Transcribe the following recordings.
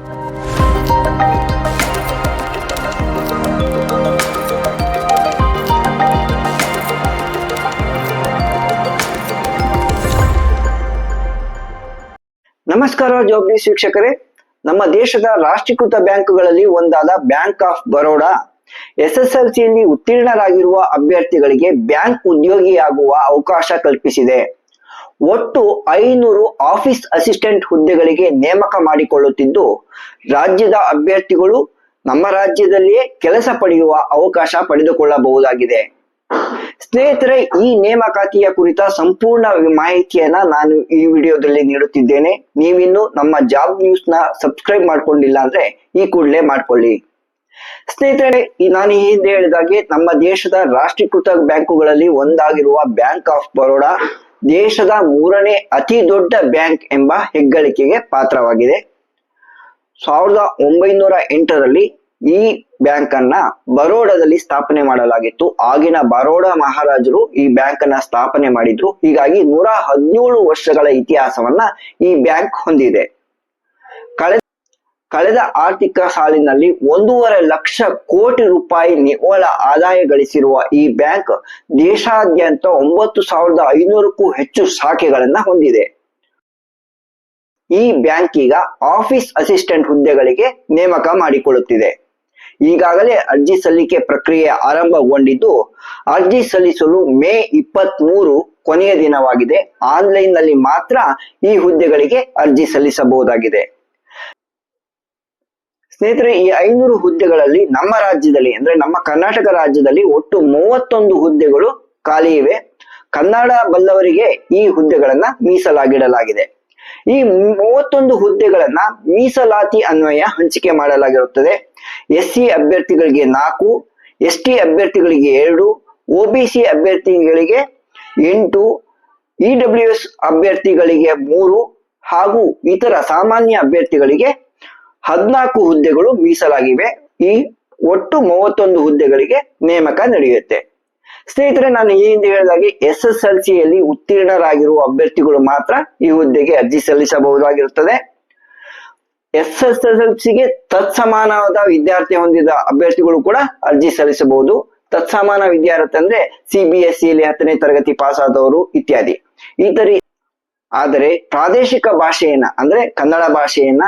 ನಮಸ್ಕಾರ ಜವಾಬ್ದಾರಿ ವೀಕ್ಷಕರೇ, ನಮ್ಮ ದೇಶದ ರಾಷ್ಟ್ರೀಕೃತ ಬ್ಯಾಂಕ್ಗಳಲ್ಲಿ ಒಂದಾದ ಬ್ಯಾಂಕ್ ಆಫ್ ಬರೋಡಾ ಎಸ್ಎಸ್ಎಲ್ಸಿಯಲ್ಲಿ ಉತ್ತೀರ್ಣರಾಗಿರುವ ಅಭ್ಯರ್ಥಿಗಳಿಗೆ ಬ್ಯಾಂಕ್ ಉದ್ಯೋಗಿಯಾಗುವ ಅವಕಾಶ ಕಲ್ಪಿಸಿದೆ. ಒಟ್ಟು 500 ಆಫೀಸ್ ಅಸಿಸ್ಟೆಂಟ್ ಹುದ್ದೆಗಳಿಗೆ ನೇಮಕ ಮಾಡಿಕೊಳ್ಳುತ್ತಿದ್ದು, ರಾಜ್ಯದ ಅಭ್ಯರ್ಥಿಗಳು ನಮ್ಮ ರಾಜ್ಯದಲ್ಲಿಯೇ ಕೆಲಸ ಪಡೆಯುವ ಅವಕಾಶ ಪಡೆದುಕೊಳ್ಳಬಹುದಾಗಿದೆ. ಸ್ನೇಹಿತರೆ, ಈ ನೇಮಕಾತಿಯ ಕುರಿತ ಸಂಪೂರ್ಣ ಮಾಹಿತಿಯನ್ನ ನಾನು ಈ ವಿಡಿಯೋದಲ್ಲಿ ನೀಡುತ್ತಿದ್ದೇನೆ. ನೀವಿನ್ನು ನಮ್ಮ ಜಾಬ್ ನ್ಯೂಸ್ ನ ಸಬ್ಸ್ಕ್ರೈಬ್ ಮಾಡ್ಕೊಂಡಿಲ್ಲ ಅಂದ್ರೆ ಈ ಕೂಡಲೇ ಮಾಡ್ಕೊಳ್ಳಿ. ಸ್ನೇಹಿತರೆ, ನಾನು ಈ ಹಿಂದೆ ಹೇಳಿದಾಗೆ ನಮ್ಮ ದೇಶದ ರಾಷ್ಟ್ರೀಕೃತ ಬ್ಯಾಂಕುಗಳಲ್ಲಿ ಒಂದಾಗಿರುವ ಬ್ಯಾಂಕ್ ಆಫ್ ಬರೋಡಾ ದೇಶದ 3ನೇ ಅತಿ ದೊಡ್ಡ ಬ್ಯಾಂಕ್ ಎಂಬ ಹೆಗ್ಗಳಿಕೆಗೆ ಪಾತ್ರವಾಗಿದೆ. 1908ರಲ್ಲಿ ಈ ಬ್ಯಾಂಕ್ ಅನ್ನ ಬರೋಡಾದಲ್ಲಿ ಸ್ಥಾಪನೆ ಮಾಡಲಾಗಿತ್ತು. ಆಗಿನ ಬರೋಡಾ ಮಹಾರಾಜರು ಈ ಬ್ಯಾಂಕ್ ಅನ್ನ ಸ್ಥಾಪನೆ ಮಾಡಿದ್ರು. ಹೀಗಾಗಿ 117 ವರ್ಷಗಳ ಇತಿಹಾಸವನ್ನ ಈ ಬ್ಯಾಂಕ್ ಹೊಂದಿದೆ. ಕಳೆದ ಆರ್ಥಿಕ ಸಾಲಿನಲ್ಲಿ 1.5 ಲಕ್ಷ ಕೋಟಿ ರೂಪಾಯಿ ನಿವ್ವಳ ಆದಾಯ ಗಳಿಸಿರುವ ಈ ಬ್ಯಾಂಕ್ ದೇಶಾದ್ಯಂತ 9,500ಕ್ಕೂ ಹೆಚ್ಚು ಶಾಖೆಗಳನ್ನ ಹೊಂದಿದೆ. ಈ ಬ್ಯಾಂಕ್ ಈಗ ಆಫೀಸ್ ಅಸಿಸ್ಟೆಂಟ್ ಹುದ್ದೆಗಳಿಗೆ ನೇಮಕ ಮಾಡಿಕೊಳ್ಳುತ್ತಿದೆ. ಈಗಾಗಲೇ ಅರ್ಜಿ ಸಲ್ಲಿಕೆ ಪ್ರಕ್ರಿಯೆ ಆರಂಭಗೊಂಡಿದ್ದು, ಅರ್ಜಿ ಸಲ್ಲಿಸಲು ಮೇ 23 ಕೊನೆಯ ದಿನವಾಗಿದೆ. ಆನ್ಲೈನ್ ನಲ್ಲಿ ಮಾತ್ರ ಈ ಹುದ್ದೆಗಳಿಗೆ ಅರ್ಜಿ ಸಲ್ಲಿಸಬಹುದಾಗಿದೆ. ಸ್ನೇಹಿತರೆ, ಈ 500 ಹುದ್ದೆಗಳಲ್ಲಿ ನಮ್ಮ ರಾಜ್ಯದಲ್ಲಿ ಅಂದ್ರೆ ನಮ್ಮ ಕರ್ನಾಟಕ ರಾಜ್ಯದಲ್ಲಿ ಒಟ್ಟು 31 ಹುದ್ದೆಗಳು ಖಾಲಿ ಇವೆ. ಕನ್ನಡ ಬಲ್ಲವರಿಗೆ ಈ ಹುದ್ದೆಗಳನ್ನ ಮೀಸಲಾಗಿಡಲಾಗಿದೆ. ಈ 31 ಹುದ್ದೆಗಳನ್ನ ಮೀಸಲಾತಿ ಅನ್ವಯ ಹಂಚಿಕೆ ಮಾಡಲಾಗಿರುತ್ತದೆ. SC ಅಭ್ಯರ್ಥಿಗಳಿಗೆ 4, ST ಅಭ್ಯರ್ಥಿಗಳಿಗೆ 2, OBC ಅಭ್ಯರ್ಥಿಗಳಿಗೆ 8, EWS ಅಭ್ಯರ್ಥಿಗಳಿಗೆ 3 ಹಾಗೂ ಇತರ ಸಾಮಾನ್ಯ ಅಭ್ಯರ್ಥಿಗಳಿಗೆ 14 ಹುದ್ದೆಗಳು ಮೀಸಲಾಗಿವೆ. ಈ ಒಟ್ಟು 31 ಹುದ್ದೆಗಳಿಗೆ ನೇಮಕ ನಡೆಯುತ್ತೆ. ಸ್ನೇಹಿತರೆ, ನಾನು ಈ ಹಿಂದೆ ಹೇಳಿದಾಗೆ SSLCಯಲ್ಲಿ ಉತ್ತೀರ್ಣರಾಗಿರುವ ಅಭ್ಯರ್ಥಿಗಳು ಮಾತ್ರ ಈ ಹುದ್ದೆಗೆ ಅರ್ಜಿ ಸಲ್ಲಿಸಬಹುದಾಗಿರುತ್ತದೆ. SSLCಗೆ ತತ್ಸಮಾನವಾದ ವಿದ್ಯಾರ್ಥಿ ಹೊಂದಿದ ಅಭ್ಯರ್ಥಿಗಳು ಕೂಡ ಅರ್ಜಿ ಸಲ್ಲಿಸಬಹುದು. ತತ್ಸಮಾನ ವಿದ್ಯಾರ್ಥಿ ಅಂದ್ರೆ CBSEಯಲ್ಲಿ 10ನೇ ತರಗತಿ ಪಾಸ್ ಆದವರು ಇತ್ಯಾದಿ. ಆದರೆ ಪ್ರಾದೇಶಿಕ ಭಾಷೆಯನ್ನ ಅಂದ್ರೆ ಕನ್ನಡ ಭಾಷೆಯನ್ನ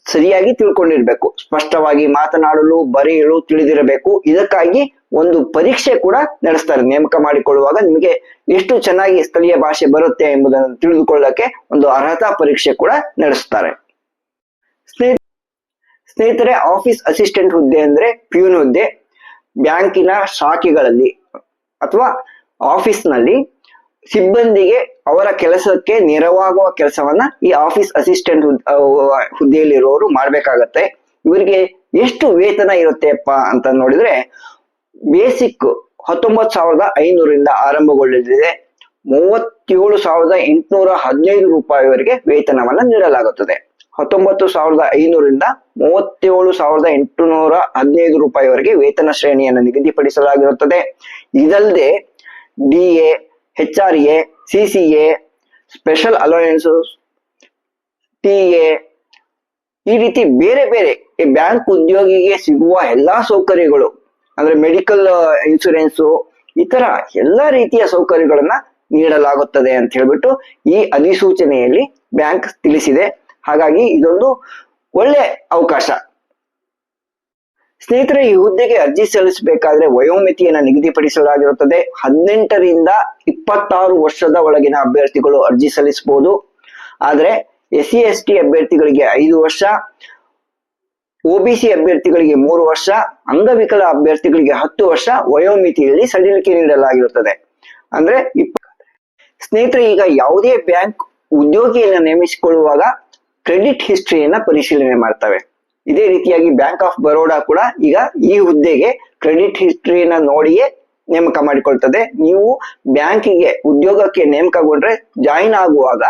ಸರಿಯಾಗಿ ತಿಳ್ಕೊಂಡಿರ್ಬೇಕು, ಸ್ಪಷ್ಟವಾಗಿ ಮಾತನಾಡಲು ಬರೆಯಲು ತಿಳಿದಿರಬೇಕು. ಇದಕ್ಕಾಗಿ ಒಂದು ಪರೀಕ್ಷೆ ಕೂಡ ನಡೆಸ್ತಾರೆ. ನೇಮಕ ಮಾಡಿಕೊಳ್ಳುವಾಗ ನಿಮಗೆ ಎಷ್ಟು ಚೆನ್ನಾಗಿ ಸ್ಥಳೀಯ ಭಾಷೆ ಬರುತ್ತೆ ಎಂಬುದನ್ನು ತಿಳಿದುಕೊಳ್ಳಕ್ಕೆ ಒಂದು ಅರ್ಹತಾ ಪರೀಕ್ಷೆ ಕೂಡ ನಡೆಸ್ತಾರೆ. ಸ್ನೇಹಿತರೆ, ಆಫೀಸ್ ಅಸಿಸ್ಟೆಂಟ್ ಹುದ್ದೆ ಅಂದ್ರೆ ಪ್ಯೂನ್ ಹುದ್ದೆ. ಬ್ಯಾಂಕಿನ ಶಾಖೆಗಳಲ್ಲಿ ಅಥವಾ ಆಫೀಸ್ ನಲ್ಲಿ ಸಿಬ್ಬಂದಿಗೆ ಅವರ ಕೆಲಸಕ್ಕೆ ನೆರವಾಗುವ ಕೆಲಸವನ್ನ ಈ ಆಫೀಸ್ ಅಸಿಸ್ಟೆಂಟ್ ಹುದ್ದೆಯಲ್ಲಿರುವವರು ಮಾಡ್ಬೇಕಾಗತ್ತೆ. ಇವರಿಗೆ ಎಷ್ಟು ವೇತನ ಇರುತ್ತೆಪ್ಪ ಅಂತ ನೋಡಿದ್ರೆ, ಬೇಸಿಕ್ 19,500ರಿಂದ ಆರಂಭಗೊಳ್ಳಲಿದೆ. 37,815 ರೂಪಾಯಿವರೆಗೆ ವೇತನವನ್ನ ನೀಡಲಾಗುತ್ತದೆ. 19,500ರಿಂದ 37,815 ರೂಪಾಯಿವರೆಗೆ ವೇತನ ಶ್ರೇಣಿಯನ್ನು ನಿಗದಿಪಡಿಸಲಾಗಿರುತ್ತದೆ. ಇದಲ್ಲದೆ DA, HRA, CCA, special allowances, TA ಈ ರೀತಿ ಬೇರೆ ಬೇರೆ ಬ್ಯಾಂಕ್ ಉದ್ಯೋಗಿಗೆ ಸಿಗುವ ಎಲ್ಲಾ ಸೌಕರ್ಯಗಳು ಅಂದ್ರೆ ಮೆಡಿಕಲ್ ಇನ್ಶೂರೆನ್ಸ್ ಇತರ ಎಲ್ಲಾ ರೀತಿಯ ಸೌಕರ್ಯಗಳನ್ನ ನೀಡಲಾಗುತ್ತದೆ ಅಂತ ಹೇಳ್ಬಿಟ್ಟು ಈ ಅಧಿಸೂಚನೆಯಲ್ಲಿ ಬ್ಯಾಂಕ್ ತಿಳಿಸಿದೆ. ಹಾಗಾಗಿ ಇದೊಂದು ಒಳ್ಳೆ ಅವಕಾಶ. ಸ್ನೇಹಿತರೆ, ಈ ಹುದ್ದೆಗೆ ಅರ್ಜಿ ಸಲ್ಲಿಸಬೇಕಾದ್ರೆ ವಯೋಮಿತಿಯನ್ನು ನಿಗದಿಪಡಿಸಲಾಗಿರುತ್ತದೆ. 18ರಿಂದ 26 ವರ್ಷದ ಒಳಗಿನ ಅಭ್ಯರ್ಥಿಗಳು ಅರ್ಜಿ ಸಲ್ಲಿಸಬಹುದು. ಆದ್ರೆ SC ST ಅಭ್ಯರ್ಥಿಗಳಿಗೆ 5 ವರ್ಷ, OBC ಅಭ್ಯರ್ಥಿಗಳಿಗೆ 3 ವರ್ಷ, ಅಂಗವಿಕಲ ಅಭ್ಯರ್ಥಿಗಳಿಗೆ 10 ವರ್ಷ ವಯೋಮಿತಿಯಲ್ಲಿ ಸಡಿಲಿಕೆ ನೀಡಲಾಗಿರುತ್ತದೆ. ಅಂದ್ರೆ ಸ್ನೇಹಿತರೆ, ಈಗ ಯಾವುದೇ ಬ್ಯಾಂಕ್ ಉದ್ಯೋಗಿಯನ್ನ ನೇಮಿಸಿಕೊಳ್ಳುವಾಗ ಕ್ರೆಡಿಟ್ ಹಿಸ್ಟ್ರಿಯನ್ನ ಪರಿಶೀಲನೆ ಮಾಡ್ತವೆ. ಇದೇ ರೀತಿಯಾಗಿ ಬ್ಯಾಂಕ್ ಆಫ್ ಬರೋಡಾ ಕೂಡ ಈಗ ಈ ಹುದ್ದೆಗೆ ಕ್ರೆಡಿಟ್ ಹಿಸ್ಟ್ರಿಯನ್ನ ನೋಡಿಯೇ ನೇಮಕ ಮಾಡಿಕೊಳ್ತದೆ. ನೀವು ಬ್ಯಾಂಕಿಗೆ ಉದ್ಯೋಗಕ್ಕೆ ನೇಮಕಗೊಂಡ್ರೆ ಜಾಯಿನ್ ಆಗುವಾಗ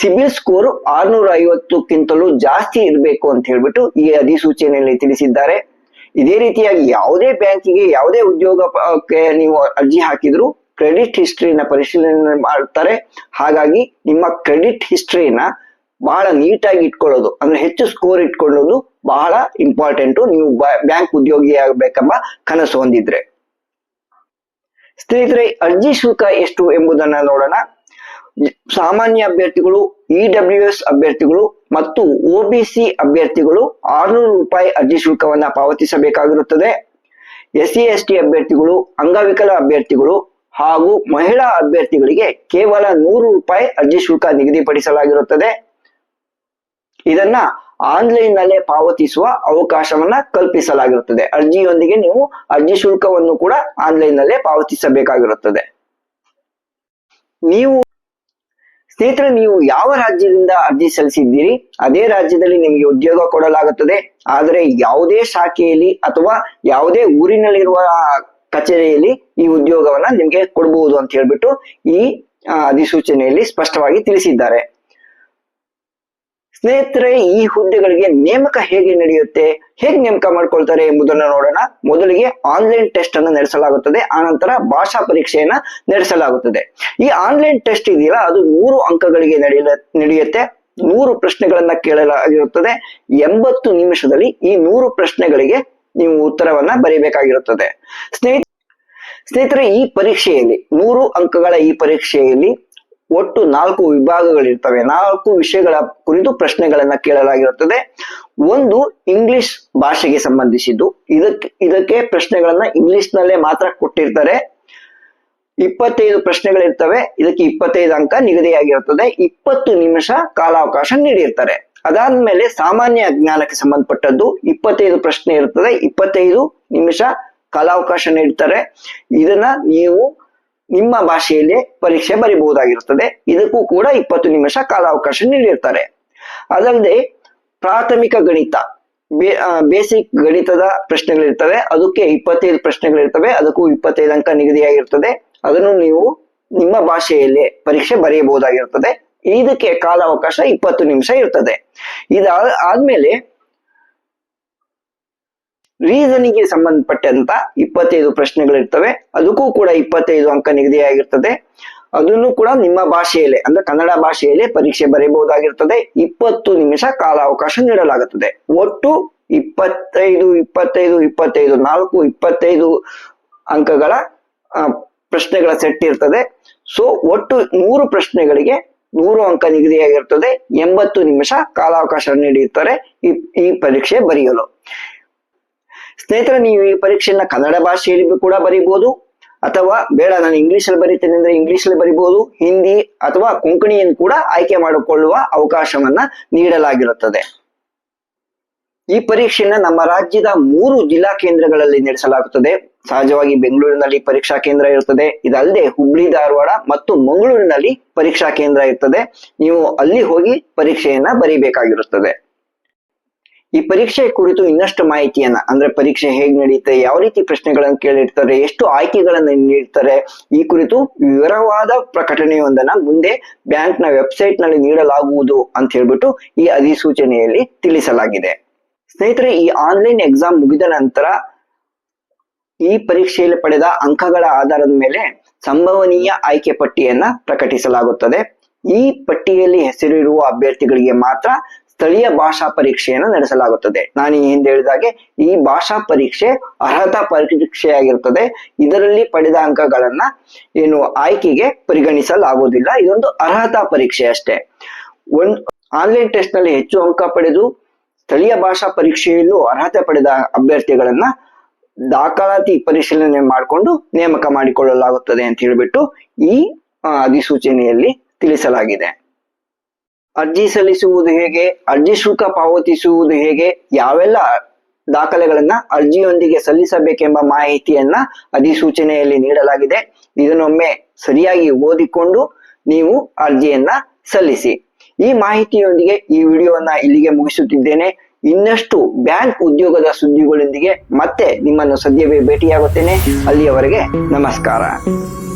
ಸಿಬಿಲ್ ಸ್ಕೋರ್ 650ಕ್ಕಿಂತಲೂ ಜಾಸ್ತಿ ಇರಬೇಕು ಅಂತ ಹೇಳ್ಬಿಟ್ಟು ಈ ಅಧಿಸೂಚನೆಯಲ್ಲಿ ತಿಳಿಸಿದ್ದಾರೆ. ಇದೇ ರೀತಿಯಾಗಿ ಯಾವುದೇ ಬ್ಯಾಂಕಿಗೆ ಯಾವುದೇ ಉದ್ಯೋಗಕ್ಕೆ ನೀವು ಅರ್ಜಿ ಹಾಕಿದ್ರು ಕ್ರೆಡಿಟ್ ಹಿಸ್ಟ್ರಿನ ಪರಿಶೀಲನೆ ಮಾಡ್ತಾರೆ. ಹಾಗಾಗಿ ನಿಮ್ಮ ಕ್ರೆಡಿಟ್ ಹಿಸ್ಟ್ರಿನ ಬಹಳ ನೀಟಾಗಿ ಇಟ್ಕೊಳ್ಳೋದು, ಅಂದ್ರೆ ಹೆಚ್ಚು ಸ್ಕೋರ್ ಇಟ್ಕೊಳ್ಳೋದು ಬಹಳ ಇಂಪಾರ್ಟೆಂಟ್ ನೀವು ಬ್ಯಾಂಕ್ ಉದ್ಯೋಗಿ ಆಗಬೇಕೆಂಬ ಕನಸು ಹೊಂದಿದ್ರೆ. ಸ್ನೇಹಿತರೆ, ಅರ್ಜಿ ಶುಲ್ಕ ಎಷ್ಟು ಎಂಬುದನ್ನ ನೋಡೋಣ. ಸಾಮಾನ್ಯ ಅಭ್ಯರ್ಥಿಗಳು, EWS ಅಭ್ಯರ್ಥಿಗಳು ಮತ್ತು OBC ಅಭ್ಯರ್ಥಿಗಳು 600 ರೂಪಾಯಿ ಅರ್ಜಿ ಶುಲ್ಕವನ್ನ ಪಾವತಿಸಬೇಕಾಗಿರುತ್ತದೆ. SC ST ಅಭ್ಯರ್ಥಿಗಳು, ಅಂಗವಿಕಲ ಅಭ್ಯರ್ಥಿಗಳು ಹಾಗೂ ಮಹಿಳಾ ಅಭ್ಯರ್ಥಿಗಳಿಗೆ ಕೇವಲ 100 ರೂಪಾಯಿ ಅರ್ಜಿ ಶುಲ್ಕ ನಿಗದಿಪಡಿಸಲಾಗಿರುತ್ತದೆ. ಇದನ್ನ ಆನ್ಲೈನ್ ನಲ್ಲೇ ಪಾವತಿಸುವ ಅವಕಾಶವನ್ನ ಕಲ್ಪಿಸಲಾಗಿರುತ್ತದೆ. ಅರ್ಜಿಯೊಂದಿಗೆ ನೀವು ಅರ್ಜಿ ಶುಲ್ಕವನ್ನು ಕೂಡ ಆನ್ಲೈನ್ ನಲ್ಲೇ ಪಾವತಿಸಬೇಕಾಗಿರುತ್ತದೆ. ಸ್ನೇಹಿತರೆ, ನೀವು ಯಾವ ರಾಜ್ಯದಿಂದ ಅರ್ಜಿ ಸಲ್ಲಿಸಿದ್ದೀರಿ ಅದೇ ರಾಜ್ಯದಲ್ಲಿ ನಿಮಗೆ ಉದ್ಯೋಗ ಕೊಡಲಾಗುತ್ತದೆ. ಆದರೆ ಯಾವುದೇ ಶಾಖೆಯಲ್ಲಿ ಅಥವಾ ಯಾವುದೇ ಊರಿನಲ್ಲಿರುವ ಕಚೇರಿಯಲ್ಲಿ ಈ ಉದ್ಯೋಗವನ್ನ ನಿಮ್ಗೆ ಕೊಡಬಹುದು ಅಂತ ಹೇಳ್ಬಿಟ್ಟು ಈ ಅಧಿಸೂಚನೆಯಲ್ಲಿ ಸ್ಪಷ್ಟವಾಗಿ ತಿಳಿಸಿದ್ದಾರೆ. ಸ್ನೇಹಿತರೆ, ಈ ಹುದ್ದೆಗಳಿಗೆ ನೇಮಕ ಹೇಗೆ ನಡೆಯುತ್ತೆ, ಹೇಗೆ ನೇಮಕ ಮಾಡ್ಕೊಳ್ತಾರೆ ಎಂಬುದನ್ನು ನೋಡೋಣ. ಮೊದಲಿಗೆ ಆನ್ಲೈನ್ ಟೆಸ್ಟ್ ಅನ್ನು ನಡೆಸಲಾಗುತ್ತದೆ, ಆನಂತರ ಭಾಷಾ ಪರೀಕ್ಷೆಯನ್ನ ನಡೆಸಲಾಗುತ್ತದೆ. ಈ ಆನ್ಲೈನ್ ಟೆಸ್ಟ್ ಇದೆಯಲ್ಲ, ಅದು 100 ಅಂಕಗಳಿಗೆ ನಡೆಯುತ್ತೆ. 100 ಪ್ರಶ್ನೆಗಳನ್ನ ಕೇಳಲಾಗಿರುತ್ತದೆ. 80 ನಿಮಿಷದಲ್ಲಿ ಈ 100 ಪ್ರಶ್ನೆಗಳಿಗೆ ನೀವು ಉತ್ತರವನ್ನ ಬರೀಬೇಕಾಗಿರುತ್ತದೆ. ಸ್ನೇಹಿತರೆ, ಈ ಪರೀಕ್ಷೆಯಲ್ಲಿ 100 ಅಂಕಗಳ ಈ ಪರೀಕ್ಷೆಯಲ್ಲಿ ಒಟ್ಟು 4 ವಿಭಾಗಗಳಿರ್ತವೆ. 4 ವಿಷಯಗಳ ಕುರಿತು ಪ್ರಶ್ನೆಗಳನ್ನ ಕೇಳಲಾಗಿರುತ್ತದೆ. ಒಂದು ಇಂಗ್ಲಿಷ್ ಭಾಷೆಗೆ ಸಂಬಂಧಿಸಿದ್ದು, ಇದಕ್ಕೆ ಪ್ರಶ್ನೆಗಳನ್ನ ಇಂಗ್ಲಿಷ್ ನಲ್ಲೇ ಮಾತ್ರ ಕೊಟ್ಟಿರ್ತಾರೆ. 25 ಪ್ರಶ್ನೆಗಳಿರ್ತವೆ. ಇದಕ್ಕೆ 25 ಅಂಕ ನಿಗದಿಯಾಗಿರುತ್ತದೆ. 20 ನಿಮಿಷ ಕಾಲಾವಕಾಶ ನೀಡಿರ್ತಾರೆ. ಅದಾದ್ಮೇಲೆ ಸಾಮಾನ್ಯ ಜ್ಞಾನಕ್ಕೆ ಸಂಬಂಧಪಟ್ಟದ್ದು 25 ಪ್ರಶ್ನೆ ಇರ್ತದೆ. 25 ನಿಮಿಷ ಕಾಲಾವಕಾಶ ನೀಡ್ತಾರೆ. ಇದನ್ನ ನೀವು ನಿಮ್ಮ ಭಾಷೆಯಲ್ಲೇ ಪರೀಕ್ಷೆ ಬರೀಬಹುದಾಗಿರುತ್ತದೆ. ಇದಕ್ಕೂ ಕೂಡ 20 ನಿಮಿಷ ಕಾಲಾವಕಾಶ ನೀಡಿರ್ತಾರೆ. ಅದಲ್ಲದೆ ಪ್ರಾಥಮಿಕ ಗಣಿತ, ಬೇಸಿಕ್ ಗಣಿತದ ಪ್ರಶ್ನೆಗಳಿರ್ತವೆ. ಅದಕ್ಕೆ 25 ಪ್ರಶ್ನೆಗಳಿರ್ತವೆ. ಅದಕ್ಕೂ 25 ಅಂಕ ನಿಗದಿಯಾಗಿರ್ತದೆ. ಅದನ್ನು ನೀವು ನಿಮ್ಮ ಭಾಷೆಯಲ್ಲೇ ಪರೀಕ್ಷೆ ಬರೆಯಬಹುದಾಗಿರುತ್ತದೆ. ಇದಕ್ಕೆ ಕಾಲಾವಕಾಶ 20 ನಿಮಿಷ ಇರ್ತದೆ. ಆದ್ಮೇಲೆ ರೀಸನಿಂಗ್ ಗೆ ಸಂಬಂಧಪಟ್ಟಂತ 25 ಪ್ರಶ್ನೆಗಳಿರ್ತವೆ. ಅದಕ್ಕೂ ಕೂಡ 25 ಅಂಕ ನಿಗದಿಯಾಗಿರ್ತದೆ. ಅದನ್ನು ಕೂಡ ನಿಮ್ಮ ಭಾಷೆಯಲ್ಲೇ, ಅಂದ್ರೆ ಕನ್ನಡ ಭಾಷೆಯಲ್ಲೇ ಪರೀಕ್ಷೆ ಬರೆಯಬಹುದಾಗಿರ್ತದೆ. 20 ನಿಮಿಷ ಕಾಲಾವಕಾಶ ನೀಡಲಾಗುತ್ತದೆ. ಒಟ್ಟು 25 25 25 25 ಅಂಕಗಳ ಪ್ರಶ್ನೆಗಳ ಸೆಟ್ ಇರ್ತದೆ. ಸೊ ಒಟ್ಟು 100 ಪ್ರಶ್ನೆಗಳಿಗೆ 100 ಅಂಕ ನಿಗದಿಯಾಗಿರ್ತದೆ. 80 ನಿಮಿಷ ಕಾಲಾವಕಾಶ ನೀಡಿರ್ತಾರೆ ಈ ಪರೀಕ್ಷೆ ಬರೆಯಲು. ಸ್ನೇಹಿತರೆ, ನೀವು ಈ ಪರೀಕ್ಷೆಯನ್ನ ಕನ್ನಡ ಭಾಷೆಯಲ್ಲಿ ಕೂಡ ಬರೀಬಹುದು, ಅಥವಾ ಬೇಡ ನಾನು ಇಂಗ್ಲಿಷ್ ಅಲ್ಲಿ ಬರೀತೇನೆ ಅಂದ್ರೆ ಇಂಗ್ಲಿಷ್ ಅಲ್ಲಿ ಬರೀಬಹುದು. ಹಿಂದಿ ಅಥವಾ ಕೊಂಕಣಿಯನ್ನು ಕೂಡ ಆಯ್ಕೆ ಮಾಡಿಕೊಳ್ಳುವ ಅವಕಾಶವನ್ನ ನೀಡಲಾಗಿರುತ್ತದೆ. ಈ ಪರೀಕ್ಷೆಯನ್ನ ನಮ್ಮ ರಾಜ್ಯದ 3 ಜಿಲ್ಲಾ ಕೇಂದ್ರಗಳಲ್ಲಿ ನಡೆಸಲಾಗುತ್ತದೆ. ಸಹಜವಾಗಿ ಬೆಂಗಳೂರಿನಲ್ಲಿ ಪರೀಕ್ಷಾ ಕೇಂದ್ರ ಇರುತ್ತದೆ. ಇದಲ್ಲದೆ ಹುಬ್ಳಿ, ಧಾರವಾಡ ಮತ್ತು ಮಂಗಳೂರಿನಲ್ಲಿ ಪರೀಕ್ಷಾ ಕೇಂದ್ರ ಇರ್ತದೆ. ನೀವು ಅಲ್ಲಿ ಹೋಗಿ ಪರೀಕ್ಷೆಯನ್ನ ಬರೀಬೇಕಾಗಿರುತ್ತದೆ. ಈ ಪರೀಕ್ಷೆ ಕುರಿತು ಇನ್ನಷ್ಟು ಮಾಹಿತಿಯನ್ನ, ಅಂದ್ರೆ ಪರೀಕ್ಷೆ ಹೇಗೆ ನಡೆಯುತ್ತೆ, ಯಾವ ರೀತಿ ಪ್ರಶ್ನೆಗಳನ್ನು ಕೇಳಿರ್ತಾರೆ, ಎಷ್ಟು ಆಯ್ಕೆಗಳನ್ನು ನೀಡ್ತಾರೆ, ಈ ಕುರಿತು ವಿವರವಾದ ಪ್ರಕಟಣೆಯೊಂದನ್ನ ಮುಂದೆ ಬ್ಯಾಂಕ್ ನ ವೆಬ್ಸೈಟ್ ನಲ್ಲಿ ನೀಡಲಾಗುವುದು ಅಂತ ಹೇಳ್ಬಿಟ್ಟು ಈ ಅಧಿಸೂಚನೆಯಲ್ಲಿ ತಿಳಿಸಲಾಗಿದೆ. ಸ್ನೇಹಿತರೆ, ಈ ಆನ್ಲೈನ್ ಎಕ್ಸಾಮ್ ಮುಗಿದ ನಂತರ ಈ ಪರೀಕ್ಷೆಯಲ್ಲಿ ಪಡೆದ ಅಂಕಗಳ ಆಧಾರದ ಮೇಲೆ ಸಂಭವನೀಯ ಆಯ್ಕೆ ಪಟ್ಟಿಯನ್ನ ಪ್ರಕಟಿಸಲಾಗುತ್ತದೆ. ಈ ಪಟ್ಟಿಯಲ್ಲಿ ಹೆಸರಿರುವ ಅಭ್ಯರ್ಥಿಗಳಿಗೆ ಮಾತ್ರ ಸ್ಥಳೀಯ ಭಾಷಾ ಪರೀಕ್ಷೆಯನ್ನು ನಡೆಸಲಾಗುತ್ತದೆ. ನಾನು ಈ ಹಿಂದೆ ಹೇಳಿದಾಗೆ ಈ ಭಾಷಾ ಪರೀಕ್ಷೆ ಅರ್ಹತಾ ಪರೀಕ್ಷೆಯಾಗಿರುತ್ತದೆ. ಇದರಲ್ಲಿ ಪಡೆದ ಅಂಕಗಳನ್ನ ಆಯ್ಕೆಗೆ ಪರಿಗಣಿಸಲಾಗುವುದಿಲ್ಲ. ಇದೊಂದು ಅರ್ಹತಾ ಪರೀಕ್ಷೆ ಅಷ್ಟೇ. ಆನ್ಲೈನ್ ಟೆಸ್ಟ್ ನಲ್ಲಿ ಹೆಚ್ಚು ಅಂಕ ಪಡೆದು ಸ್ಥಳೀಯ ಭಾಷಾ ಪರೀಕ್ಷೆಯಲ್ಲೂ ಅರ್ಹತೆ ಪಡೆದ ಅಭ್ಯರ್ಥಿಗಳನ್ನ ದಾಖಲಾತಿ ಪರಿಶೀಲನೆ ಮಾಡಿಕೊಂಡು ನೇಮಕ ಮಾಡಿಕೊಳ್ಳಲಾಗುತ್ತದೆ ಅಂತ ಹೇಳ್ಬಿಟ್ಟು ಈ ಅಧಿಸೂಚನೆಯಲ್ಲಿ ತಿಳಿಸಲಾಗಿದೆ. ಅರ್ಜಿ ಸಲ್ಲಿಸುವುದು ಹೇಗೆ, ಅರ್ಜಿ ಶುಲ್ಕ ಪಾವತಿಸುವುದು ಹೇಗೆ, ಯಾವೆಲ್ಲ ದಾಖಲೆಗಳನ್ನ ಅರ್ಜಿಯೊಂದಿಗೆ ಸಲ್ಲಿಸಬೇಕೆಂಬ ಮಾಹಿತಿಯನ್ನ ಅಧಿಸೂಚನೆಯಲ್ಲಿ ನೀಡಲಾಗಿದೆ. ಇದನ್ನೊಮ್ಮೆ ಸರಿಯಾಗಿ ಓದಿಕೊಂಡು ನೀವು ಅರ್ಜಿಯನ್ನ ಸಲ್ಲಿಸಿ. ಈ ಮಾಹಿತಿಯೊಂದಿಗೆ ಈ ವಿಡಿಯೋವನ್ನ ಇಲ್ಲಿಗೆ ಮುಗಿಸುತ್ತಿದ್ದೇನೆ. ಇನ್ನಷ್ಟು ಬ್ಯಾಂಕ್ ಉದ್ಯೋಗದ ಸುದ್ದಿಗಳೊಂದಿಗೆ ಮತ್ತೆ ನಿಮ್ಮನ್ನು ಸದ್ಯವೇ ಭೇಟಿಯಾಗುತ್ತೇನೆ. ಅಲ್ಲಿಯವರೆಗೆ ನಮಸ್ಕಾರ.